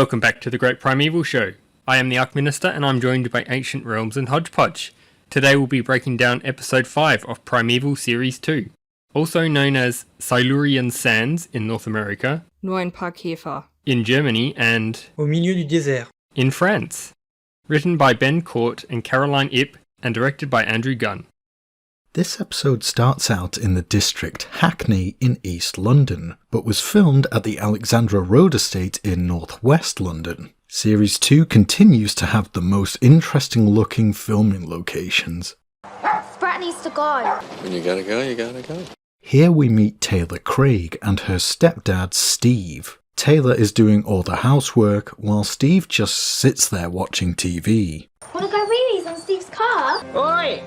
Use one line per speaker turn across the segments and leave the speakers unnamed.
Welcome back to the Great Primeval Show. I am the Ark Minister and I'm joined by Ancient Realms and Hodgepodge. Today we'll be breaking down Episode 5 of Primeval Series 2, also known as Silurian Sands in North America,
Nur ein paar Käfer
in Germany, and
Au milieu du désert
in France. Written by Ben Court and Caroline Ip and directed by Andrew Gunn.
This episode starts out in the district Hackney in East London, but was filmed at the Alexandra Road estate in northwest London. Series 2 continues to have the most interesting looking filming locations.
Sprat needs to go.
When you gotta go, you gotta go.
Here we meet Taylor Craig and her stepdad Steve. Taylor is doing all the housework while Steve just sits there watching TV.
Wanna go wheelies on Steve's car?
Oi!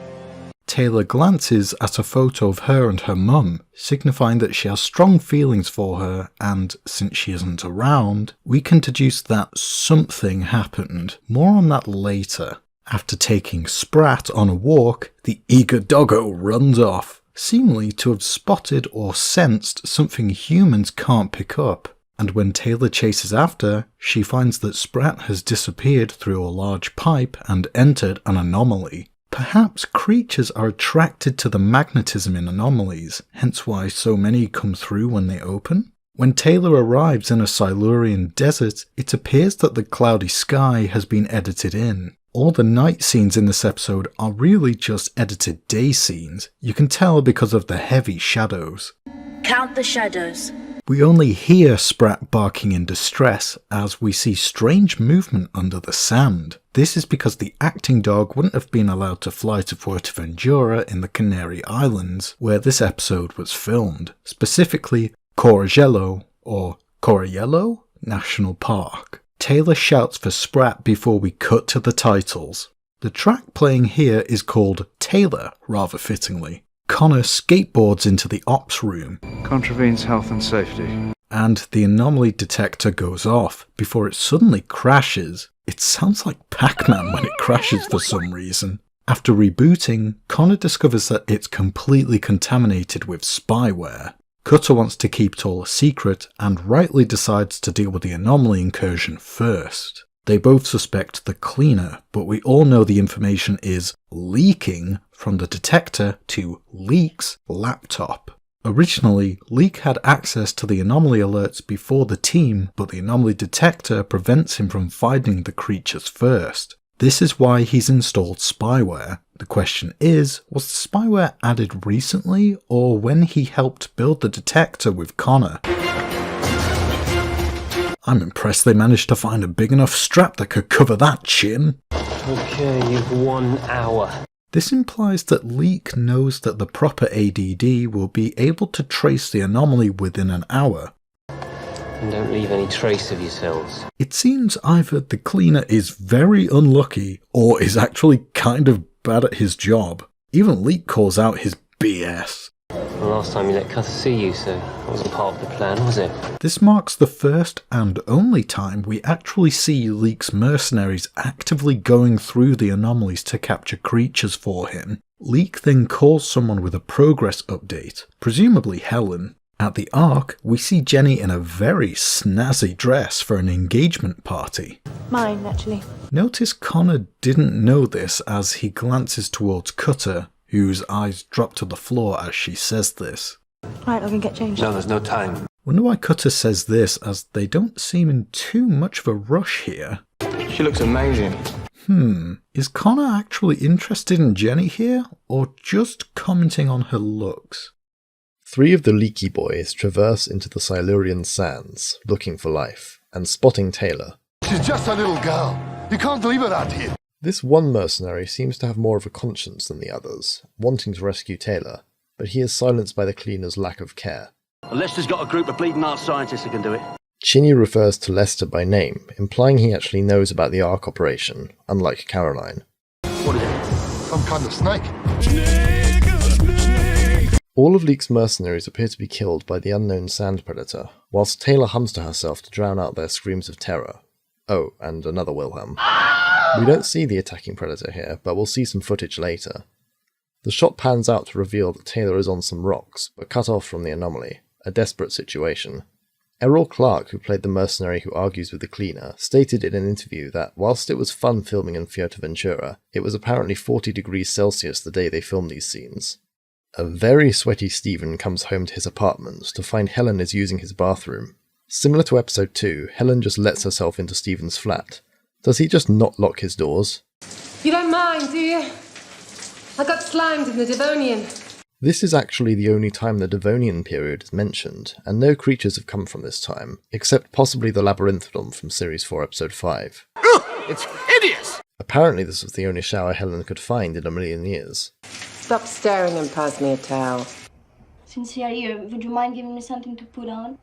Taylor glances at a photo of her and her mum, signifying that she has strong feelings for her, and since she isn't around, we can deduce that something happened. More on that later. After taking Sprat on a walk, the eager doggo runs off, seemingly to have spotted or sensed something humans can't pick up. And when Taylor chases after, she finds that Sprat has disappeared through a large pipe and entered an anomaly. Perhaps creatures are attracted to the magnetism in anomalies, hence why so many come through when they open. When Taylor arrives in a Silurian desert, it appears that the cloudy sky has been edited in. All the night scenes in this episode are really just edited day scenes. You can tell because of the heavy shadows.
Count the shadows.
We only hear Sprat barking in distress as we see strange movement under the sand. This is because the acting dog wouldn't have been allowed to fly to Fuerteventura in the Canary Islands, where this episode was filmed, specifically Corregelo or Corregelo National Park. Taylor shouts for Sprat before we cut to the titles. The track playing here is called Taylor, rather fittingly. Connor skateboards into the ops room.
Contravenes health and safety.
And the anomaly detector goes off before it suddenly crashes. It sounds like Pac-Man when it crashes for some reason. After rebooting, Connor discovers that it's completely contaminated with spyware. Cutter wants to keep it all a secret and rightly decides to deal with the anomaly incursion first. They both suspect the cleaner, but we all know the information is leaking from the detector to Leek's laptop. Originally, Leek had access to the anomaly alerts before the team, but the anomaly detector prevents him from finding the creatures first. This is why he's installed spyware. The question is, was the spyware added recently, or when he helped build the detector with Connor? I'm impressed they managed to find a big enough strap that could cover that chin.
Okay, you've 1 hour.
This implies that Leek knows that the proper ADD will be able to trace the anomaly within an hour.
And don't leave any trace of yourselves.
It seems either the cleaner is very unlucky or is actually kind of bad at his job. Even Leek calls out his BS.
The last time you let Cutter see you, so that wasn't part of the plan, was it?
This marks the first and only time we actually see Leek's mercenaries actively going through the anomalies to capture creatures for him. Leek then calls someone with a progress update, presumably Helen. At the Ark, we see Jenny in a very snazzy dress for an engagement party.
Mine, actually.
Notice Connor didn't know this as he glances towards Cutter, whose eyes drop to the floor as she says this.
Right, I can get changed.
No, there's no time.
Wonder why Cutter says this, as they don't seem in too much of a rush here.
She looks amazing.
Is Connor actually interested in Jenny here, or just commenting on her looks?
3 of the Leaky boys traverse into the Silurian sands, looking for life, and spotting Taylor.
She's just a little girl. You can't leave her out here.
This one mercenary seems to have more of a conscience than the others, wanting to rescue Taylor, but he is silenced by the cleaner's lack of care.
Lester's got a group of bleeding art scientists who can do it.
Chinny refers to Lester by name, implying he actually knows about the Ark operation, unlike Caroline.
What is it? Some kind of snake.
All of Leek's mercenaries appear to be killed by the unknown sand predator, whilst Taylor hums to herself to drown out their screams of terror. Oh, and another Wilhelm. We don't see the attacking predator here, but we'll see some footage later. The shot pans out to reveal that Taylor is on some rocks, but cut off from the anomaly, a desperate situation. Errol Clark, who played the mercenary who argues with the cleaner, stated in an interview that whilst it was fun filming in Fuerteventura, it was apparently 40 degrees Celsius the day they filmed these scenes. A very sweaty Stephen comes home to his apartment to find Helen is using his bathroom. Similar to episode 2, Helen just lets herself into Stephen's flat. Does he just not lock his doors?
You don't mind, do you? I got slimed in the Devonian.
This is actually the only time the Devonian period is mentioned, and no creatures have come from this time, except possibly the Labyrinthodon from Series 4 Episode 5.
It's hideous!
Apparently this was the only shower Helen could find in a million years.
Stop staring and pass me a towel.
Since you're here, would you mind giving me something to put on?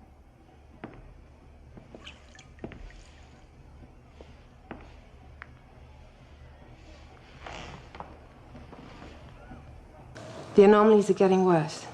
The anomalies are getting worse.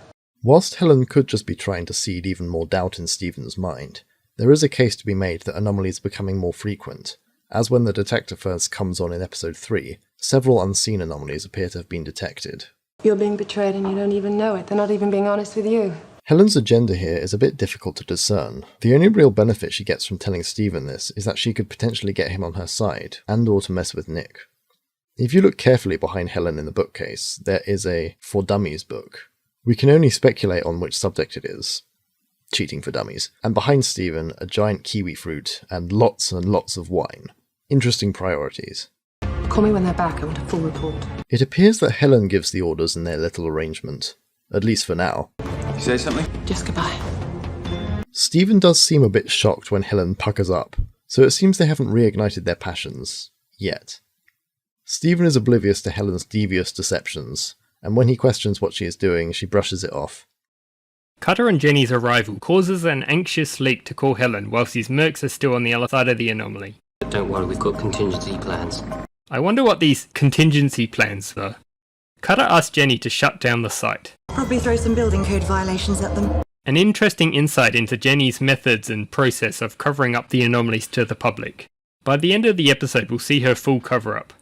Whilst Helen could just be trying to seed even more doubt in Stephen's mind, there is a case to be made that anomalies are becoming more frequent, as when the detector first comes on in episode 3, several unseen anomalies appear to have been detected.
You're being betrayed and you don't even know it. They're not even being honest with you.
Helen's agenda here is a bit difficult to discern. The only real benefit she gets from telling Stephen this is that she could potentially get him on her side, and or to mess with Nick. If you look carefully behind Helen in the bookcase, there is a For Dummies book. We can only speculate on which subject it is. Cheating for dummies. And behind Stephen, a giant kiwi fruit and lots of wine. Interesting priorities.
Call me when they're back. I want a full report.
It appears that Helen gives the orders in their little arrangement. At least for now.
You say something?
Just goodbye.
Stephen does seem a bit shocked when Helen puckers up, so it seems they haven't reignited their passions. Yet. Stephen is oblivious to Helen's devious deceptions, and when he questions what she is doing, she brushes it off.
Cutter and Jenny's arrival causes an anxious Leek to call Helen whilst his mercs are still on the other side of the anomaly.
Don't worry, we've got contingency plans.
I wonder what these contingency plans were. Cutter asks Jenny to shut down the site.
Probably throw some building code violations at them.
An interesting insight into Jenny's methods and process of covering up the anomalies to the public. By the end of the episode, we'll see her full cover-up.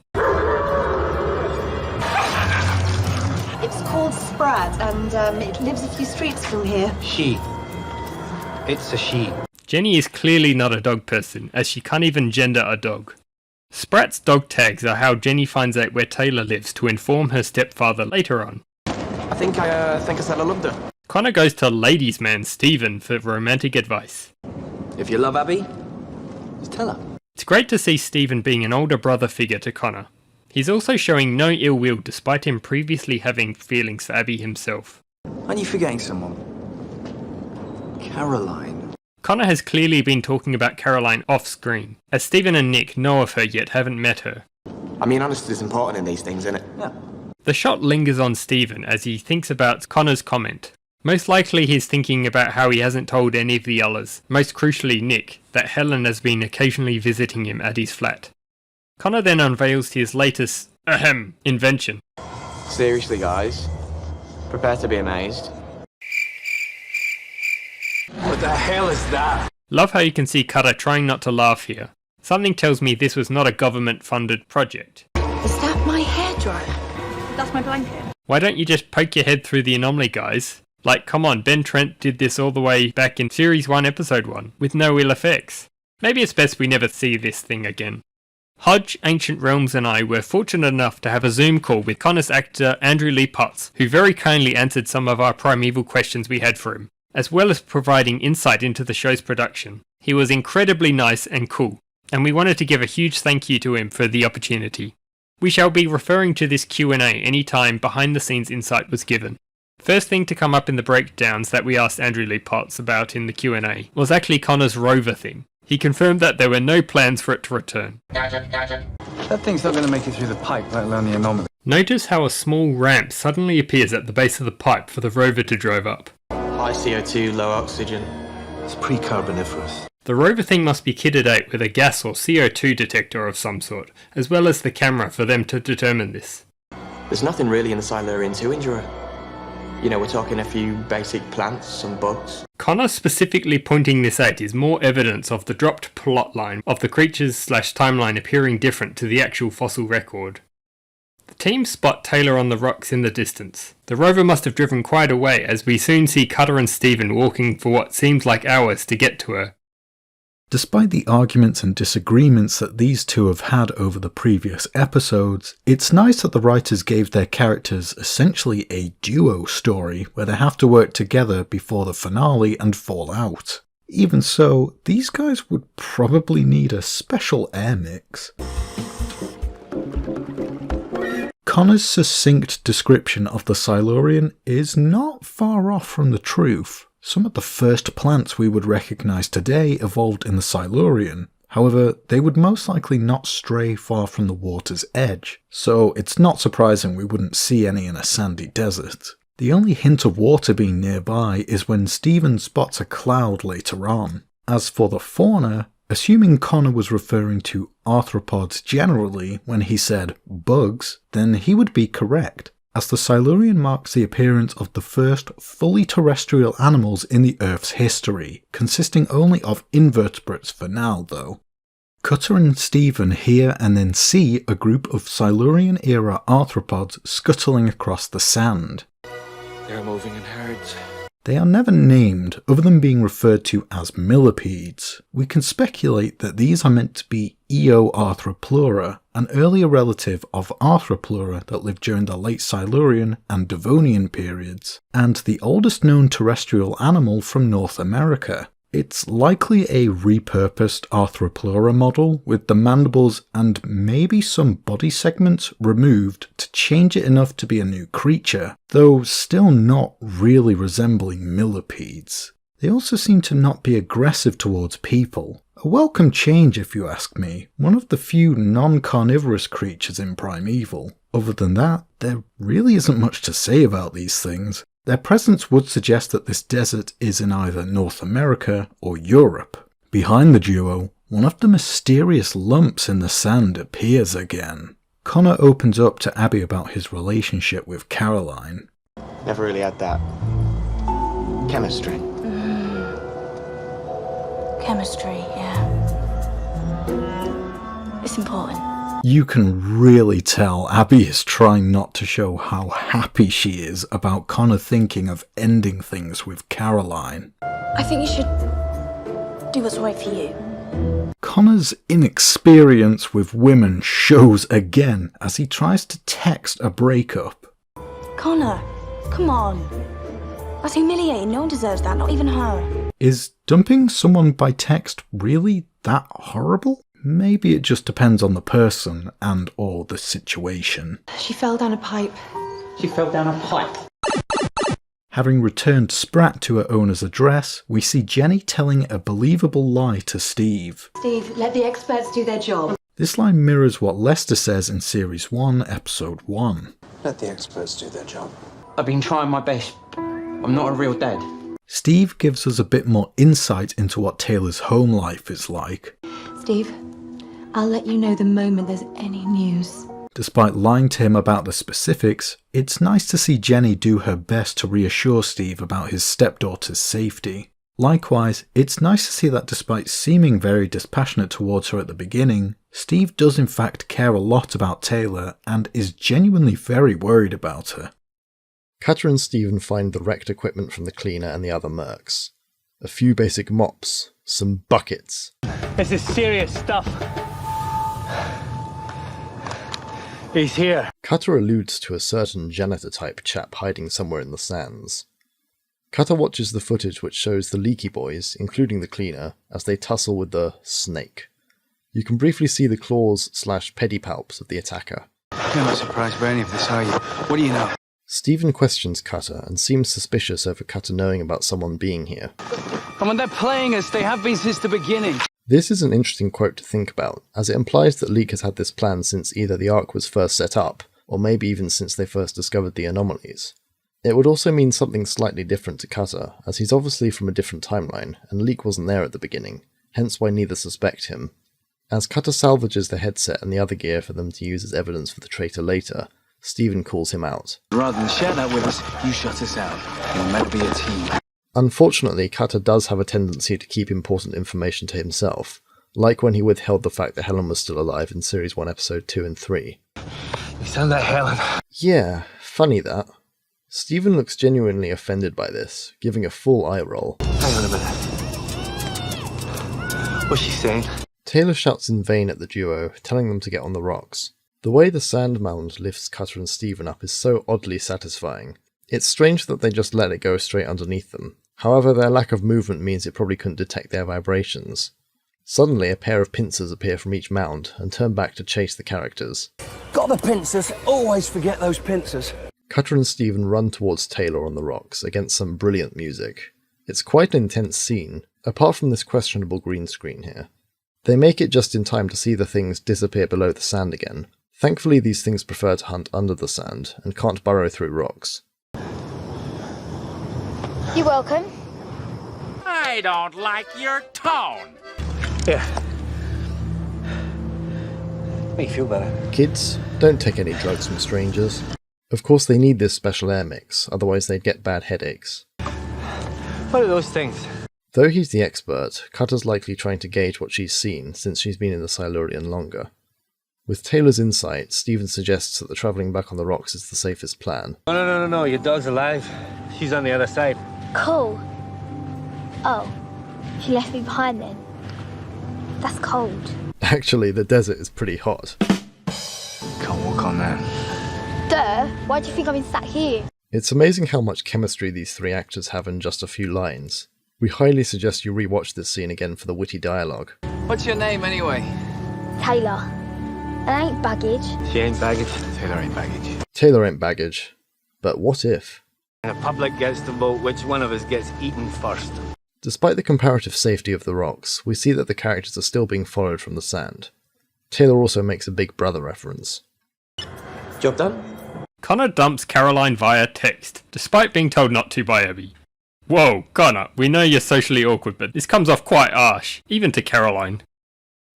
It's called Sprat, and it lives a few streets from here.
She. It's a she.
Jenny is clearly not a dog person, as she can't even gender a dog. Sprat's dog tags are how Jenny finds out where Taylor lives to inform her stepfather later on.
I think I said I loved her.
Connor goes to ladies' man Stephen for romantic advice.
If you love Abby, just tell her.
It's great to see Stephen being an older brother figure to Connor. He's also showing no ill will despite him previously having feelings for Abby himself.
Aren't you forgetting someone? Caroline.
Connor has clearly been talking about Caroline off screen, as Stephen and Nick know of her yet haven't met her.
I mean, honesty is important in these things, isn't it? Yeah.
The shot lingers on Stephen as he thinks about Connor's comment. Most likely he's thinking about how he hasn't told any of the others, most crucially Nick, that Helen has been occasionally visiting him at his flat. Connor then unveils his latest, invention.
Seriously, guys, prepare to be amazed. What the hell is that?
Love how you can see Cutter trying not to laugh here. Something tells me this was not a government-funded project.
Is that my hairdryer? That's my blanket.
Why don't you just poke your head through the anomaly, guys? Like, come on, Ben Trent did this all the way back in Series 1, Episode 1, with no ill effects. Maybe it's best we never see this thing again. Hodge, Ancient Realms and I were fortunate enough to have a Zoom call with Connor's actor Andrew Lee Potts, who very kindly answered some of our Primeval questions we had for him, as well as providing insight into the show's production. He was incredibly nice and cool, and we wanted to give a huge thank you to him for the opportunity. We shall be referring to this Q&A anytime behind the scenes insight was given. First thing to come up in the breakdowns that we asked Andrew Lee Potts about in the Q&A was actually Connor's rover thing. He confirmed that there were no plans for it to return.
That thing's not going to make it through the pipe, let alone the anomaly.
Notice how a small ramp suddenly appears at the base of the pipe for the rover to drive up.
High CO2, low oxygen. It's pre-carboniferous.
The rover thing must be kitted out with a gas or CO2 detector of some sort, as well as the camera for them to determine this.
There's nothing really in the Silurian 2 injury. You know, we're talking a few basic plants, some bugs.
Connor specifically pointing this out is more evidence of the dropped plotline of the creatures/timeline appearing different to the actual fossil record. The team spot Taylor on the rocks in the distance. The rover must have driven quite a way, as we soon see Cutter and Stephen walking for what seems like hours to get to her.
Despite the arguments and disagreements that these two have had over the previous episodes, it's nice that the writers gave their characters essentially a duo story where they have to work together before the finale and fall out. Even so, these guys would probably need a special air mix. Connor's succinct description of the Silurian is not far off from the truth. Some of the first plants we would recognise today evolved in the Silurian. However, they would most likely not stray far from the water's edge, so it's not surprising we wouldn't see any in a sandy desert. The only hint of water being nearby is when Stephen spots a cloud later on. As for the fauna, assuming Connor was referring to arthropods generally when he said bugs, then he would be correct, as the Silurian marks the appearance of the first fully terrestrial animals in the Earth's history, consisting only of invertebrates for now though. Cutter and Stephen hear and then see a group of Silurian-era arthropods scuttling across the sand.
They're moving in herds.
They are never named, other than being referred to as Millipedes. We can speculate that these are meant to be Eoarthropleura, an earlier relative of Arthropleura that lived during the late Silurian and Devonian periods, and the oldest known terrestrial animal from North America. It's likely a repurposed Arthropleura model with the mandibles and maybe some body segments removed to change it enough to be a new creature, though still not really resembling millipedes. They also seem to not be aggressive towards people. A welcome change if you ask me, one of the few non-carnivorous creatures in Primeval. Other than that, there really isn't much to say about these things. Their presence would suggest that this desert is in either North America or Europe. Behind the duo, one of the mysterious lumps in the sand appears again. Connor opens up to Abby about his relationship with Caroline.
Never really had that chemistry.
Chemistry, yeah. It's important.
You can really tell Abby is trying not to show how happy she is about Connor thinking of ending things with Caroline.
I think you should do what's right for you.
Connor's inexperience with women shows again as he tries to text a breakup.
Connor, come on. That's humiliating. No one deserves that, not even her.
Is dumping someone by text really that horrible? Maybe it just depends on the person and or the situation.
She fell down a pipe.
She fell down a pipe.
Having returned Sprat to her owner's address, we see Jenny telling a believable lie to Steve.
Steve, let the experts do their job.
This line mirrors what Lester says in Series 1, Episode 1.
Let the experts do their job.
I've been trying my best. I'm not a real dad.
Steve gives us a bit more insight into what Taylor's home life is like.
Steve, I'll let you know the moment there's any news.
Despite lying to him about the specifics, it's nice to see Jenny do her best to reassure Steve about his stepdaughter's safety. Likewise, it's nice to see that despite seeming very dispassionate towards her at the beginning, Steve does in fact care a lot about Taylor and is genuinely very worried about her.
Cutter and Stephen find the wrecked equipment from the cleaner and the other mercs. A few basic mops, some buckets.
This is serious stuff. He's here.
Cutter alludes to a certain janitor-type chap hiding somewhere in the sands. Cutter watches the footage which shows the leaky boys, including the cleaner, as they tussle with the snake. You can briefly see the claws/pedipalps of the attacker.
You're not surprised by any of this, are you? What do you know?
Stephen questions Cutter and seems suspicious over Cutter knowing about someone being here.
And when they're playing us, they have been since the beginning.
This is an interesting quote to think about, as it implies that Leek has had this plan since either the Ark was first set up, or maybe even since they first discovered the anomalies. It would also mean something slightly different to Cutter, as he's obviously from a different timeline, and Leek wasn't there at the beginning, hence why neither suspect him. As Cutter salvages the headset and the other gear for them to use as evidence for the traitor later, Stephen calls him out.
Rather than share that with us, you shut us out. We'll never be a team.
Unfortunately, Cutter does have a tendency to keep important information to himself, like when he withheld the fact that Helen was still alive in Series 1, Episode 2 and 3.
You sound like Helen.
Yeah, funny that. Stephen looks genuinely offended by this, giving a full eye roll.
Hang on a minute. What's she saying?
Taylor shouts in vain at the duo, telling them to get on the rocks. The way the sand mound lifts Cutter and Stephen up is so oddly satisfying. It's strange that they just let it go straight underneath them. However, their lack of movement means it probably couldn't detect their vibrations. Suddenly, a pair of pincers appear from each mound and turn back to chase the characters.
Got the pincers. Always forget those pincers.
Cutter and Stephen run towards Taylor on the rocks against some brilliant music. It's quite an intense scene, apart from this questionable green screen here. They make it just in time to see the things disappear below the sand again. Thankfully, these things prefer to hunt under the sand and can't burrow through rocks.
You're welcome.
I don't like your tone.
Yeah. Make you feel better.
Kids, don't take any drugs from strangers. Of course they need this special air mix, otherwise they'd get bad headaches.
What are those things?
Though he's the expert, Cutter's likely trying to gauge what she's seen since she's been in the Silurian longer. With Taylor's insight, Stephen suggests that the travelling back on the rocks is the safest plan.
No, your dog's alive. She's on the other side.
Cool. Oh, she left me behind then. That's cold.
Actually, the desert is pretty hot.
Can't walk on that.
Duh, why do you think I've been sat here?
It's amazing how much chemistry these three actors have in just a few lines. We highly suggest you rewatch this scene again for the witty dialogue.
What's your name anyway?
Taylor. And I ain't baggage.
She ain't baggage.
Taylor ain't baggage.
Taylor ain't baggage. But what if?
The public gets to vote which one of us gets eaten first.
Despite the comparative safety of the rocks, we see that the characters are still being followed from the sand. Taylor also makes a Big Brother reference.
Job done?
Connor dumps Caroline via text, despite being told not to by Abby. Whoa, Connor, we know you're socially awkward, but this comes off quite harsh, even to Caroline.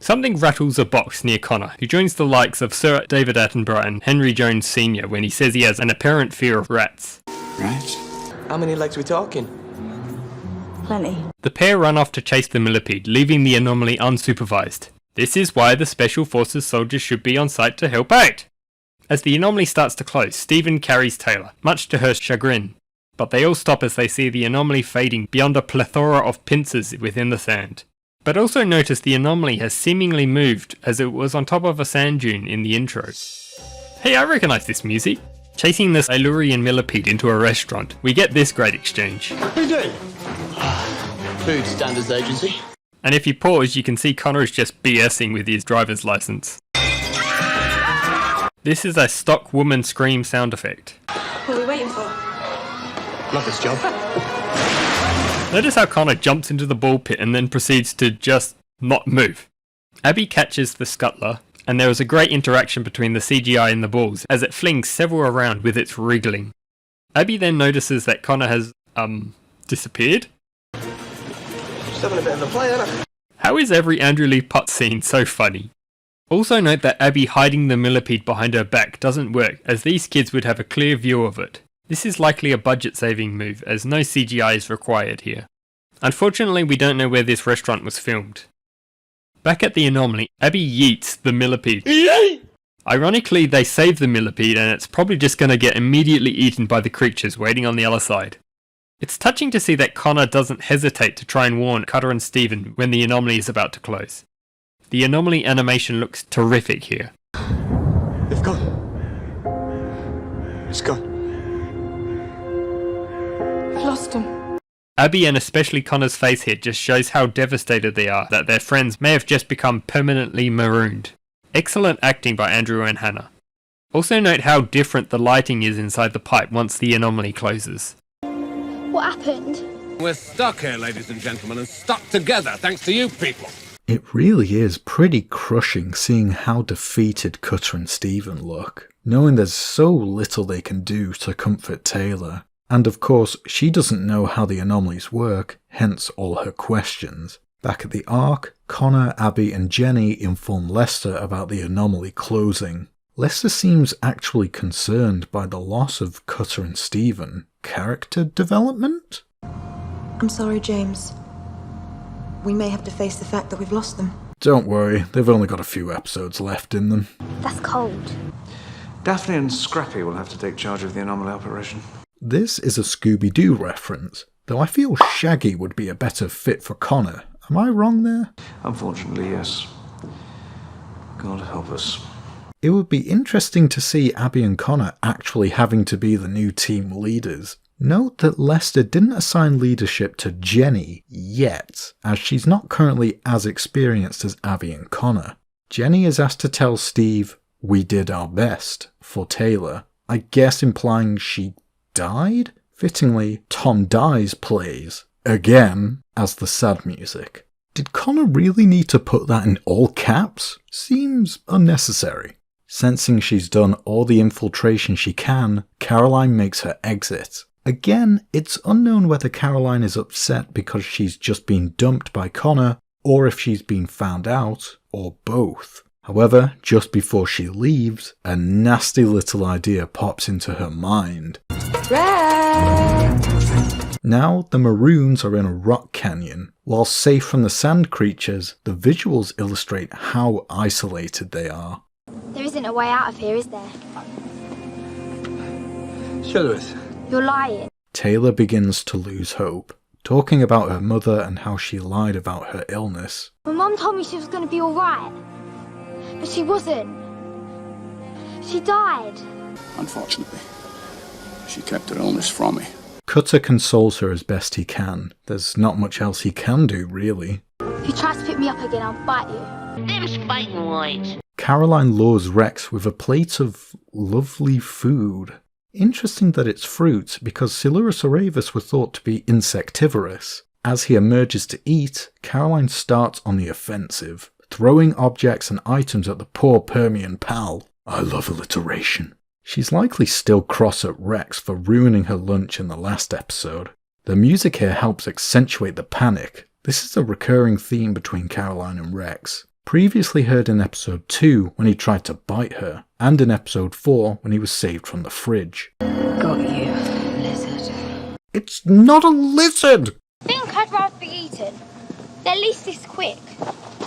Something rattles a box near Connor, who joins the likes of Sir David Attenborough and Henry Jones Sr. when he says he has an apparent fear of rats.
Right.
How many legs are we talking?
Plenty.
The pair run off to chase the Millipede, leaving the Anomaly unsupervised. This is why the Special Forces soldiers should be on site to help out. As the Anomaly starts to close, Stephen carries Taylor, much to her chagrin. But they all stop as they see the Anomaly fading beyond a plethora of pincers within the sand. But also notice the Anomaly has seemingly moved as it was on top of a sand dune in the intro. Hey, I recognise this music. Chasing the Silurian Millipede into a restaurant, we get this great exchange.
What are you doing? Food Standards Agency.
And if you pause, you can see Connor is just BSing with his driver's license. This is a stock woman scream sound effect.
What are we waiting for?
Not this job.
Notice how Connor jumps into the ball pit and then proceeds to just not move. Abby catches the scuttler, and there is a great interaction between the CGI and the balls as it flings several around with its wriggling. Abby then notices that Connor has, disappeared?
Just having a bit of a play, aren't I?
How is every Andrew Lee Potts scene so funny? Also note that Abby hiding the Millipede behind her back doesn't work, as these kids would have a clear view of it. This is likely a budget-saving move, as no CGI is required here. Unfortunately, we don't know where this restaurant was filmed. Back at the Anomaly, Abby yeets the Millipede. Ironically, they save the Millipede, and it's probably just going to get immediately eaten by the creatures waiting on the other side. It's touching to see that Connor doesn't hesitate to try and warn Cutter and Stephen when the Anomaly is about to close. The Anomaly animation looks terrific here.
They've gone. It's gone.
Lost him.
Abby and especially Connor's face here just shows how devastated they are that their friends may have just become permanently marooned. Excellent acting by Andrew and Hannah. Also note how different the lighting is inside the pipe once the Anomaly closes.
What happened?
We're stuck here, ladies and gentlemen, and stuck together thanks to you people.
It really is pretty crushing seeing how defeated Cutter and Stephen look, knowing there's so little they can do to comfort Taylor. And of course, she doesn't know how the anomalies work, hence all her questions. Back at the Ark, Connor, Abby and Jenny inform Lester about the Anomaly closing. Lester seems actually concerned by the loss of Cutter and Stephen. Character development?
I'm sorry, James. We may have to face the fact that we've lost them.
Don't worry, they've only got a few episodes left in them.
That's cold.
Daphne and Scrappy will have to take charge of the Anomaly operation.
This is a Scooby-Doo reference, though I feel Shaggy would be a better fit for Connor. Am I wrong there?
Unfortunately, yes. God help us.
It would be interesting to see Abby and Connor actually having to be the new team leaders. Note that Lester didn't assign leadership to Jenny yet, as she's not currently as experienced as Abby and Connor. Jenny is asked to tell Steve, "We did our best," for Taylor, I guess implying she died? Fittingly, Tom Dies plays, again, as the sad music. Did Connor really need to put that in all caps? Seems unnecessary. Sensing she's done all the infiltration she can, Caroline makes her exit. Again, it's unknown whether Caroline is upset because she's just been dumped by Connor, or if she's been found out, or both. However, just before she leaves, a nasty little idea pops into her mind. Now the Maroons are in a rock canyon. While safe from the sand creatures, the visuals illustrate how isolated they are.
There isn't a way out of here, is there?
Sure there is.
You're lying.
Taylor begins to lose hope, talking about her mother and how she lied about her illness.
My mum told me she was going to be alright. But she wasn't. She died.
Unfortunately, she kept her illness from me.
Cutter consoles her as best he can. There's not much else he can do, really.
If you try to pick me up again, I'll bite you.
Them spiking words.
Caroline lures Rex with a plate of lovely food. Interesting that it's fruit, because Silurosaurus were thought to be insectivorous. As he emerges to eat, Caroline starts on the offensive, throwing objects and items at the poor Permian pal. I love alliteration. She's likely still cross at Rex for ruining her lunch in the last episode. The music here helps accentuate the panic. This is a recurring theme between Caroline and Rex. Previously heard in episode 2 when he tried to bite her, and in episode 4 when he was saved from the fridge.
Got you, lizard.
It's not a lizard!
I think I'd rather be eaten. They're at least this quick.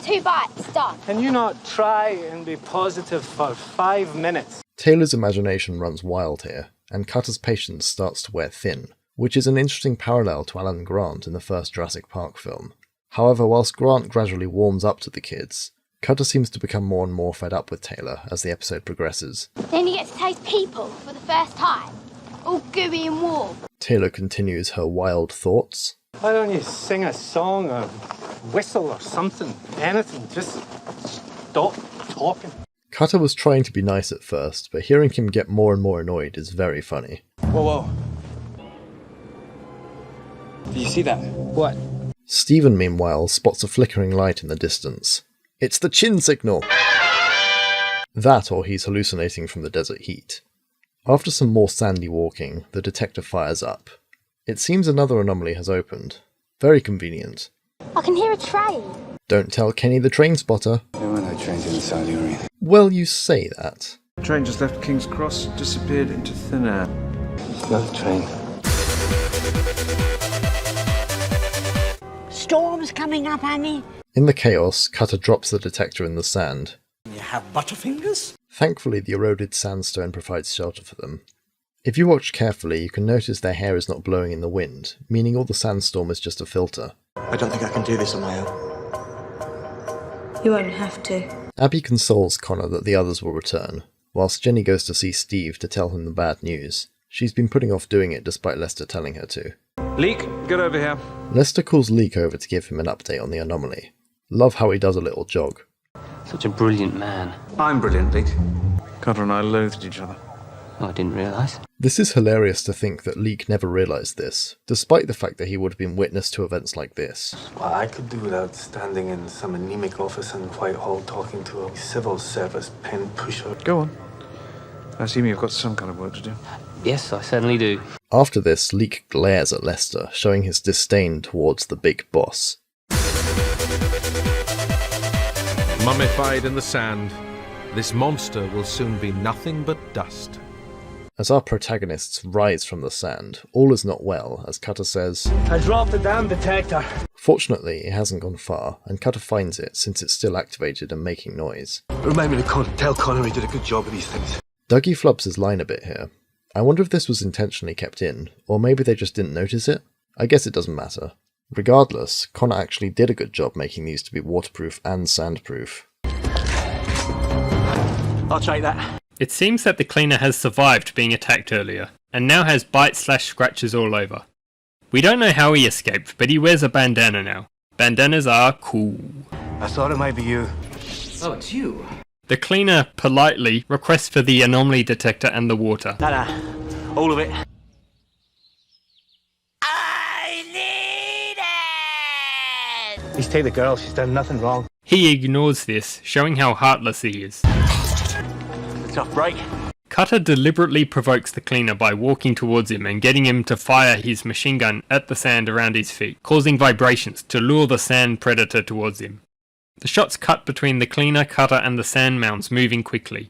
2 bites, done.
Can you not try and be positive for 5 minutes?
Taylor's imagination runs wild here, and Cutter's patience starts to wear thin, which is an interesting parallel to Alan Grant in the first Jurassic Park film. However, whilst Grant gradually warms up to the kids, Cutter seems to become more and more fed up with Taylor as the episode progresses.
Then you get to taste people for the first time. All gooey and warm.
Taylor continues her wild thoughts.
Why don't you sing a song or whistle or something? Anything. Just stop talking.
Cutter was trying to be nice at first, but hearing him get more and more annoyed is very funny.
Whoa. Do you see that?
What?
Stephen, meanwhile, spots a flickering light in the distance. It's the chin signal! That, or he's hallucinating from the desert heat. After some more sandy walking, the detective fires up. It seems another anomaly has opened. Very convenient.
I can hear a train.
Don't tell Kenny the train spotter.
There were no trains in the Silurian.
Well, you say that.
The train just left King's Cross, disappeared into thin air.
It's not a train.
Storm's coming up, Annie.
In the chaos, Cutter drops the detector in the sand.
You have butterfingers?
Thankfully, the eroded sandstone provides shelter for them. If you watch carefully, you can notice their hair is not blowing in the wind, meaning all the sandstorm is just a filter.
I don't think I can do this on my own.
You won't have to.
Abby consoles Connor that the others will return, whilst Jenny goes to see Steve to tell him the bad news. She's been putting off doing it despite Lester telling her to.
Leek, get over here.
Lester calls Leek over to give him an update on the anomaly. Love how he does a little jog.
Such a brilliant man.
I'm brilliant, Leek. Cutter and I loathed each other.
Oh, I didn't realise.
This is hilarious to think that Leek never realised this, despite the fact that he would have been witness to events like this.
Well, I could do without standing in some anemic office in Whitehall talking to a civil service pen pusher.
Go on. I assume you've got some kind of work to do.
Yes, I certainly do.
After this, Leek glares at Lester, showing his disdain towards the big boss.
Mummified in the sand, this monster will soon be nothing but dust.
As our protagonists rise from the sand, all is not well, as Cutter says,
I dropped the damn detector.
Fortunately, it hasn't gone far, and Cutter finds it since it's still activated and making noise.
Remind me to tell Connor he did a good job with these things.
Dougie flubs his line a bit here. I wonder if this was intentionally kept in, or maybe they just didn't notice it. I guess it doesn't matter. Regardless, Connor actually did a good job making these to be waterproof and sandproof.
I'll take that.
It seems that the cleaner has survived being attacked earlier, and now has bites/scratches all over. We don't know how he escaped, but he wears a bandana now. Bandanas are cool.
I thought it might be you.
Oh, it's you.
The cleaner politely requests for the anomaly detector and the water.
Nah, all of it. Please take the girl, she's done nothing wrong.
He ignores this, showing how heartless he is.
A tough break.
Cutter deliberately provokes the cleaner by walking towards him and getting him to fire his machine gun at the sand around his feet, causing vibrations to lure the sand predator towards him. The shots cut between the cleaner, Cutter and the sand mounds moving quickly.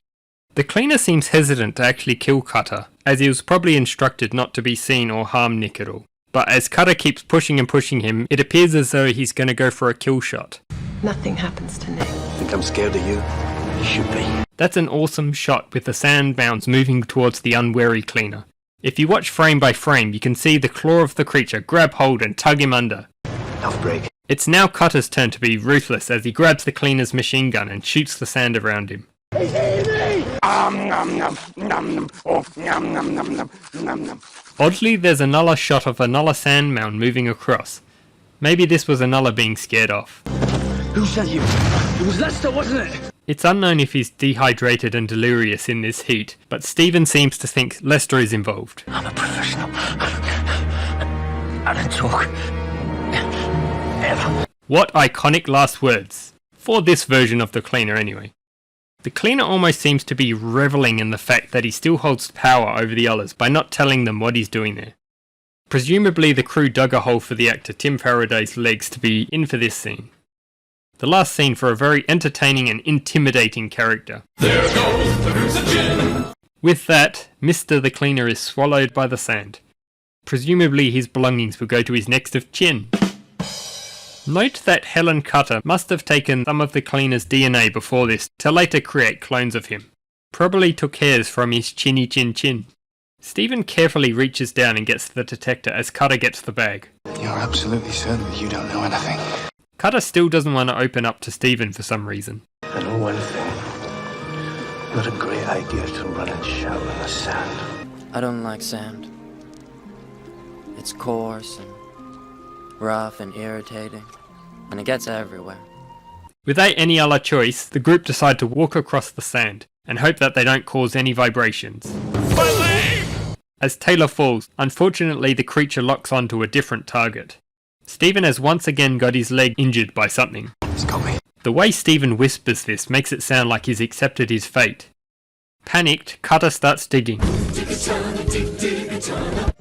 The cleaner seems hesitant to actually kill Cutter, as he was probably instructed not to be seen or harm Nick at all. But as Cutter keeps pushing and pushing him, it appears as though he's going to go for a kill shot.
Nothing happens to Nick.
Think I'm scared of you? You should be.
That's an awesome shot with the sand mounds moving towards the unwary cleaner. If you watch frame by frame, you can see the claw of the creature grab hold and tug him under.
Tough break.
It's now Cutter's turn to be ruthless as he grabs the cleaner's machine gun and shoots the sand around him. Oddly, there's another shot of another sand mound moving across. Maybe this was another being scared off.
Who said you? It was Lester, wasn't it?
It's unknown if he's dehydrated and delirious in this heat, but Stephen seems to think Lester is involved.
I'm a professional. I don't talk. Ever.
What iconic last words. For this version of the cleaner anyway. The cleaner almost seems to be reveling in the fact that he still holds power over the others by not telling them what he's doing there. Presumably the crew dug a hole for the actor Tim Faraday's legs to be in for this scene. The last scene for a very entertaining and intimidating character.
There goes the goose of gin.
With that, Mr. the Cleaner is swallowed by the sand. Presumably his belongings will go to his next of chin. Note that Helen Cutter must have taken some of the cleaner's DNA before this to later create clones of him. Probably took hairs from his chinny chin chin. Stephen carefully reaches down and gets the detector as Cutter gets the bag.
You're absolutely certain that you don't know anything.
Cutter still doesn't want to open up to Stephen for some reason.
I know one thing. Not a great idea to run and shout in the sand.
I don't like sand. It's coarse and rough and irritating, and it gets everywhere.
Without any other choice, the group decide to walk across the sand and hope that they don't cause any vibrations. As Taylor falls, unfortunately the creature locks onto a different target. Stephen has once again got his leg injured by something.
He's got me.
The way Stephen whispers this makes it sound like he's accepted his fate. Panicked, Cutter starts digging,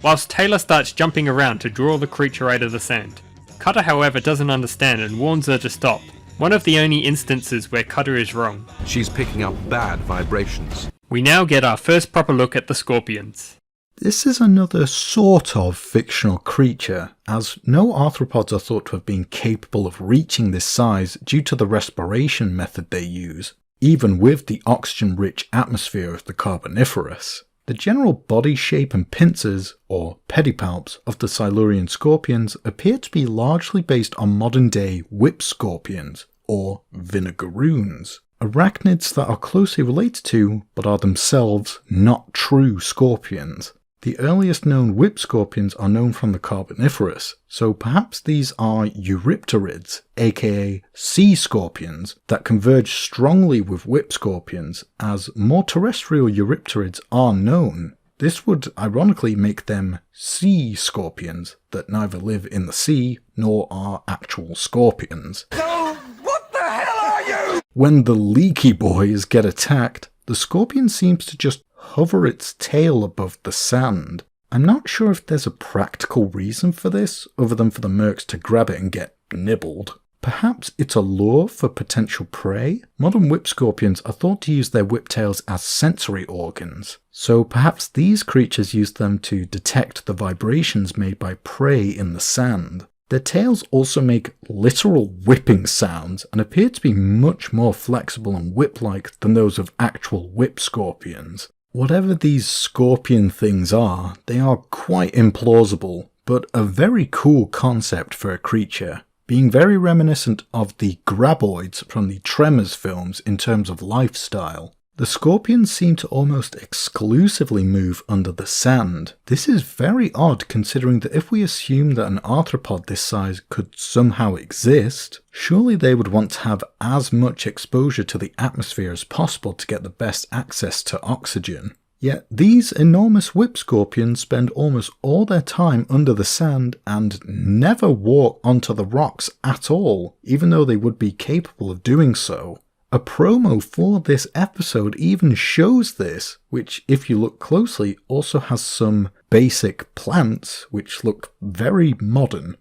whilst Taylor starts jumping around to draw the creature out of the sand. Cutter, however, doesn't understand and warns her to stop. One of the only instances where Cutter is wrong.
She's picking up bad vibrations.
We now get our first proper look at the scorpions.
This is another sort of fictional creature, as no arthropods are thought to have been capable of reaching this size due to the respiration method they use, even with the oxygen-rich atmosphere of the Carboniferous. The general body shape and pincers, or pedipalps, of the Silurian scorpions appear to be largely based on modern-day whip scorpions, or vinegaroons, arachnids that are closely related to, but are themselves not true scorpions. The earliest known whip scorpions are known from the Carboniferous, so perhaps these are eurypterids, aka sea scorpions, that converge strongly with whip scorpions, as more terrestrial eurypterids are known. This would ironically make them sea scorpions that neither live in the sea nor are actual scorpions.
So, what the hell are you?
When the leaky boys get attacked, the scorpion seems to just hover its tail above the sand. I'm not sure if there's a practical reason for this, other than for the mercs to grab it and get nibbled. Perhaps it's a lure for potential prey? Modern whip scorpions are thought to use their whip tails as sensory organs, so perhaps these creatures use them to detect the vibrations made by prey in the sand. Their tails also make literal whipping sounds and appear to be much more flexible and whip-like than those of actual whip scorpions. Whatever these scorpion things are, they are quite implausible, but a very cool concept for a creature, being very reminiscent of the graboids from the Tremors films in terms of lifestyle. The scorpions seem to almost exclusively move under the sand. This is very odd considering that if we assume that an arthropod this size could somehow exist, surely they would want to have as much exposure to the atmosphere as possible to get the best access to oxygen. Yet these enormous whip scorpions spend almost all their time under the sand and never walk onto the rocks at all, even though they would be capable of doing so. A promo for this episode even shows this, which if you look closely also has some basic plants which look very modern.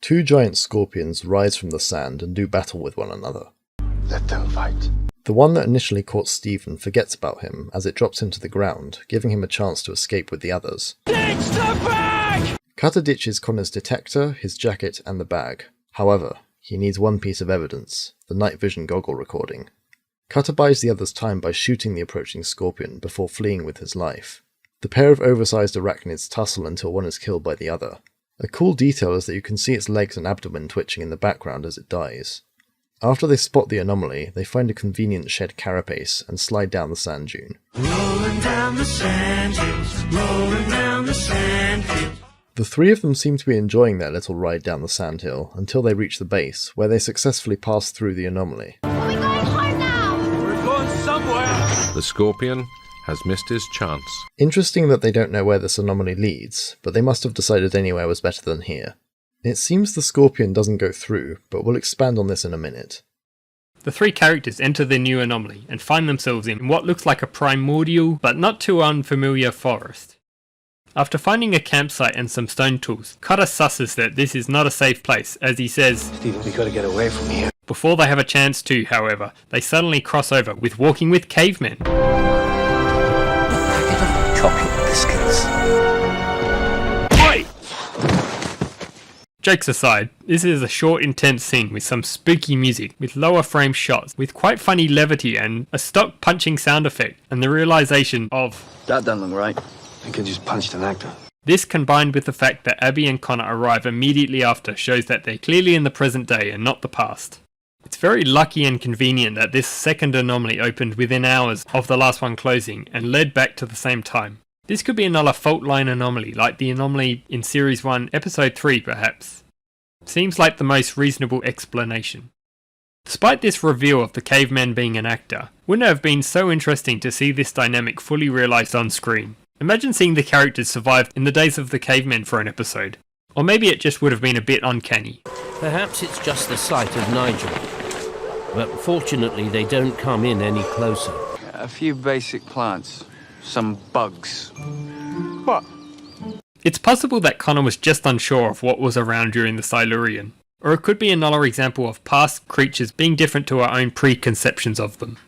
Two giant scorpions rise from the sand and do battle with one another.
Let them fight.
The one that initially caught Stephen forgets about him as it drops him to the ground, giving him a chance to escape with the others.
Ditch the bag!
Cutter ditches Connor's detector, his jacket, and the bag. However, he needs one piece of evidence, the night vision goggle recording. Cutter buys the others time by shooting the approaching scorpion before fleeing with his life. The pair of oversized arachnids tussle until one is killed by the other. A cool detail is that you can see its legs and abdomen twitching in the background as it dies. After they spot the anomaly, they find a convenient shed carapace and slide down the sand dune.
Rolling down the sand dunes, rolling down the sand dunes.
The three of them seem to be enjoying their little ride down the sandhill until they reach the base, where they successfully pass through the anomaly.
Are we going home now? We're going somewhere.
The scorpion has missed his chance.
Interesting that they don't know where this anomaly leads, but they must have decided anywhere was better than here. It seems the scorpion doesn't go through, but we'll expand on this in a minute.
The three characters enter the new anomaly and find themselves in what looks like a primordial but not too unfamiliar forest. After finding a campsite and some stone tools, Cutter susses that this is not a safe place, as he says,
Stephen, we gotta get away from here.
Before they have a chance to, however, they suddenly cross over with Walking with Cavemen.
A packet of chocolate biscuits.
Oi! Jokes aside, this is a short intense scene with some spooky music, with lower frame shots, with quite funny levity and a stock punching sound effect, and the realization of,
That doesn't look right. I could just punched an actor.
This combined with the fact that Abby and Connor arrive immediately after shows that they're clearly in the present day and not the past. It's very lucky and convenient that this second anomaly opened within hours of the last one closing and led back to the same time. This could be another fault line anomaly like the anomaly in Series 1 Episode 3 perhaps. Seems like the most reasonable explanation. Despite this reveal of the caveman being an actor, wouldn't it have been so interesting to see this dynamic fully realised on screen? Imagine seeing the characters survive in the days of the cavemen for an episode. Or maybe it just would have been a bit uncanny.
Perhaps it's just the sight of Nigel. But fortunately they don't come in any closer.
A few basic plants. Some bugs.
What? It's possible that Connor was just unsure of what was around during the Silurian. Or it could be another example of past creatures being different to our own preconceptions of them.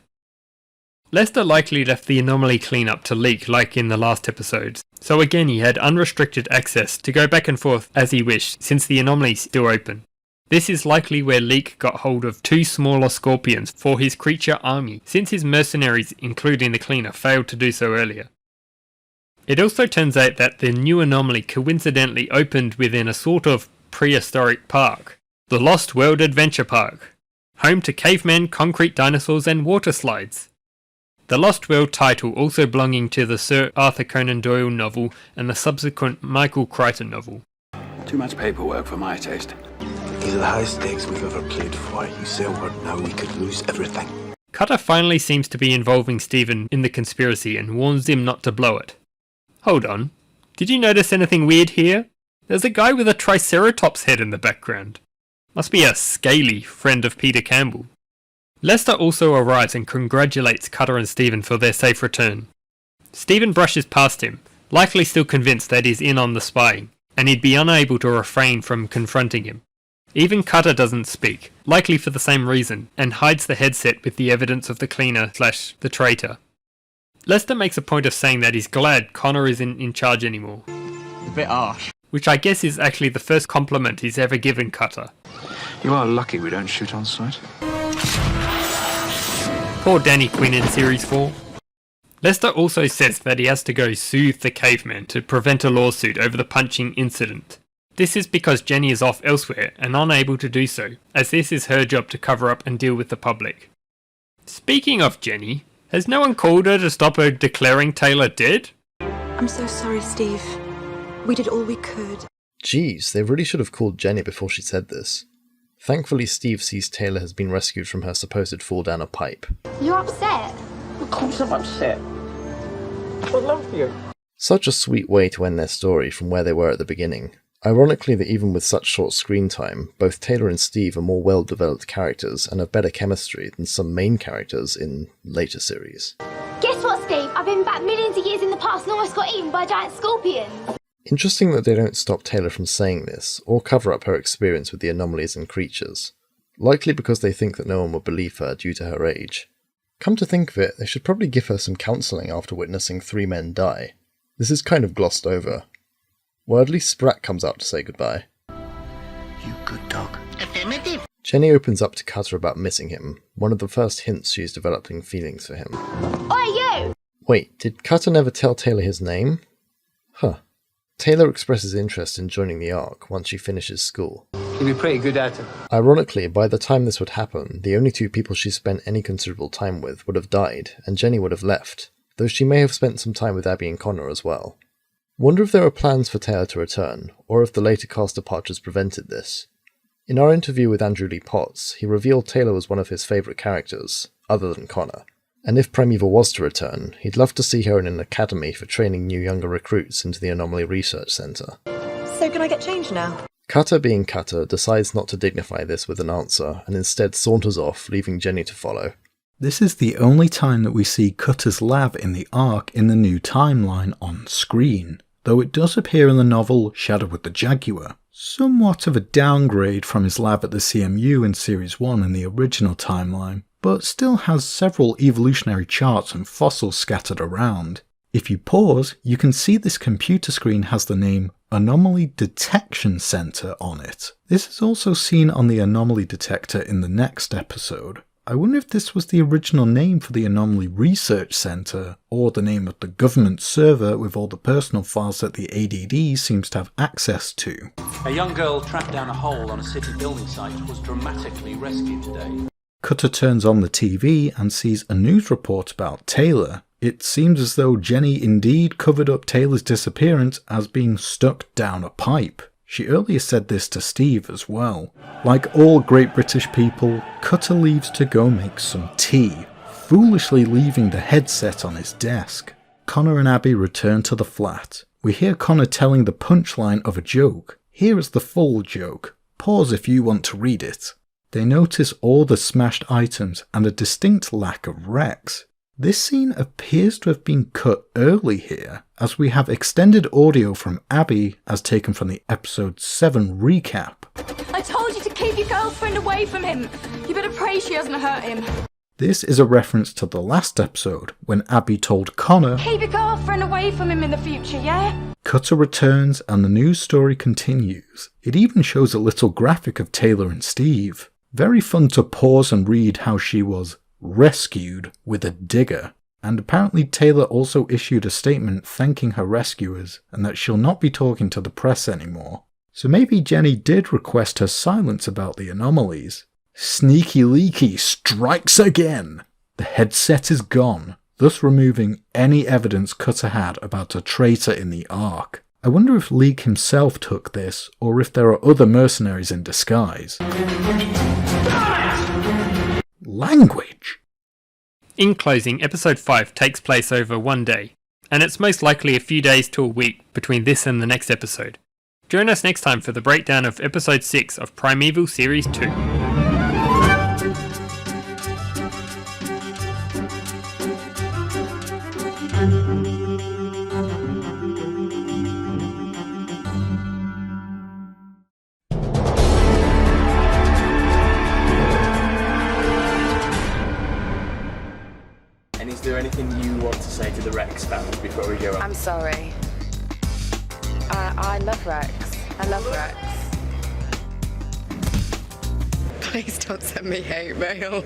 Lester likely left the anomaly cleanup to Leek like in the last episodes, so again he had unrestricted access to go back and forth as he wished since the anomaly is still open. This is likely where Leek got hold of two smaller scorpions for his creature army, since his mercenaries, including the cleaner, failed to do so earlier. It also turns out that the new anomaly coincidentally opened within a sort of prehistoric park, the Lost World Adventure Park, home to cavemen, concrete dinosaurs and water slides. The Lost World title also belonging to the Sir Arthur Conan Doyle novel and the subsequent Michael Crichton novel.
Too much paperwork for my taste. These are the highest stakes we've ever played for. You say a word now, we could lose everything.
Cutter finally seems to be involving Stephen in the conspiracy and warns him not to blow it. Hold on, did you notice anything weird here? There's a guy with a Triceratops head in the background. Must be a scaly friend of Peter Campbell. Lester also arrives and congratulates Cutter and Stephen for their safe return. Stephen brushes past him, likely still convinced that he's in on the spying, and he'd be unable to refrain from confronting him. Even Cutter doesn't speak, likely for the same reason, and hides the headset with the evidence of the cleaner / the traitor. Lester makes a point of saying that he's glad Connor isn't in charge anymore.
A bit harsh.
Which I guess is actually the first compliment he's ever given Cutter.
You are lucky we don't shoot on sight.
Poor Danny Quinn in Series 4. Lester also says that he has to go soothe the caveman to prevent a lawsuit over the punching incident. This is because Jenny is off elsewhere and unable to do so, as this is her job to cover up and deal with the public. Speaking of Jenny, has no one called her to stop her declaring Taylor dead?
I'm so sorry, Steve. We did all we could.
Jeez, they really should have called Jenny before she said this. Thankfully, Steve sees Taylor has been rescued from her supposed fall down a pipe.
You're upset?
Of course I'm upset. I love you.
Such a sweet way to end their story from where they were at the beginning. Ironically that even with such short screen time, both Taylor and Steve are more well-developed characters and have better chemistry than some main characters in later series.
Guess what, Steve? I've been back millions of years in the past and almost got eaten by a giant scorpion.
Interesting that they don't stop Taylor from saying this, or cover up her experience with the anomalies and creatures. Likely because they think that no one will believe her due to her age. Come to think of it, they should probably give her some counselling after witnessing 3 men die. This is kind of glossed over. Well, at least Sprat comes out to say goodbye.
You good dog. Affirmative.
Jenny opens up to Cutter about missing him, one of the first hints she's developing feelings for him.
Oi, you!
Wait, did Cutter never tell Taylor his name? Huh. Taylor expresses interest in joining the Ark once she finishes school.
You'd be pretty good at it.
Ironically, by the time this would happen, the only 2 people she spent any considerable time with would have died, and Jenny would have left, though she may have spent some time with Abby and Connor as well. Wonder if there are plans for Taylor to return, or if the later cast departures prevented this. In our interview with Andrew Lee Potts, he revealed Taylor was one of his favourite characters, other than Connor. And if Primeval was to return, he'd love to see her in an academy for training new younger recruits into the Anomaly Research Centre.
So can I get changed now?
Cutter, being Cutter, decides not to dignify this with an answer, and instead saunters off, leaving Jenny to follow.
This is the only time that we see Cutter's lab in the Ark in the new timeline on screen, though it does appear in the novel Shadow with the Jaguar. Somewhat of a downgrade from his lab at the CMU in Series 1 in the original timeline, but still has several evolutionary charts and fossils scattered around. If you pause, you can see this computer screen has the name Anomaly Detection Center on it. This is also seen on the anomaly detector in the next episode. I wonder if this was the original name for the Anomaly Research Center, or the name of the government server with all the personal files that the ADD seems to have access to.
A young girl trapped down a hole on a city building site was dramatically rescued today.
Cutter turns on the TV and sees a news report about Taylor. It seems as though Jenny indeed covered up Taylor's disappearance as being stuck down a pipe. She earlier said this to Steve as well. Like all great British people, Cutter leaves to go make some tea, foolishly leaving the headset on his desk. Connor and Abby return to the flat. We hear Connor telling the punchline of a joke. Here is the full joke. Pause if you want to read it. They notice all the smashed items and a distinct lack of wrecks. This scene appears to have been cut early here, as we have extended audio from Abby as taken from the episode 7 recap.
I told you to keep your girlfriend away from him. You better pray she hasn't hurt him.
This is a reference to the last episode, when Abby told Connor,
Keep your girlfriend away from him in the future, yeah?
Cutter returns and the news story continues. It even shows a little graphic of Taylor and Steve. Very fun to pause and read how she was rescued with a digger. And apparently Taylor also issued a statement thanking her rescuers and that she'll not be talking to the press anymore. So maybe Jenny did request her silence about the anomalies. Sneaky Leaky strikes again! The headset is gone, thus removing any evidence Cutter had about a traitor in the Ark. I wonder if Leak himself took this, or if there are other mercenaries in disguise. Language!
In closing, episode 5 takes place over one day, and it's most likely a few days to a week between this and the next episode. Join us next time for the breakdown of episode 6 of Primeval Series 2.
Is there anything you want to say to the Rex family before we go on?
I'm sorry. I love Rex. I love Rex. Please don't send me hate mail.